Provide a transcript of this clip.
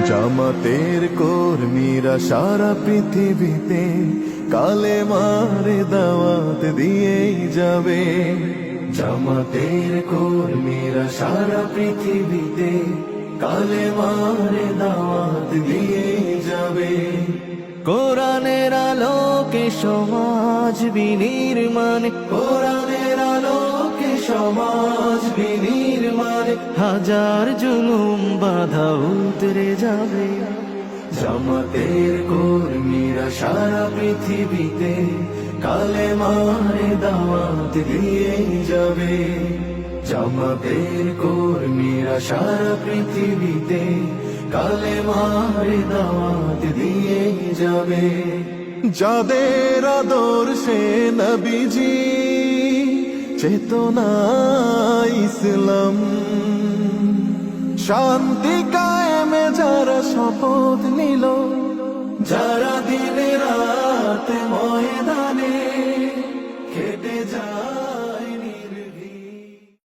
জামাতের কর্মীরা সারা পৃথিবীতে কালেমার দাওয়াত দিয়েই যাবে। জামাতের কর্মীরা সারা পৃথিবীতে কালেমার দাওয়াত দিয়েই যাবে। কোরআনের আলোকে সমাজ বিনির্মাণ, কোরআনের আলোকে সমাজ বিনির্মাণ, হাজার জুলুম বাধা উতরে যাবে। জামাতের কর্মীরা সারা পৃথিবীতে কালেমার দাওয়াত দিয়ে যাবে। জামাতের কর্মীরা সারা পৃথিবীতে কালেমার দাওয়াত দিয়ে যাবে। যাদের আদর্শে নবীজি চেতনা ইসলাম, শান্তি কায়েমে যারা শপথ নিল, যারা দিনে রাত ময়দানে খেটে যায়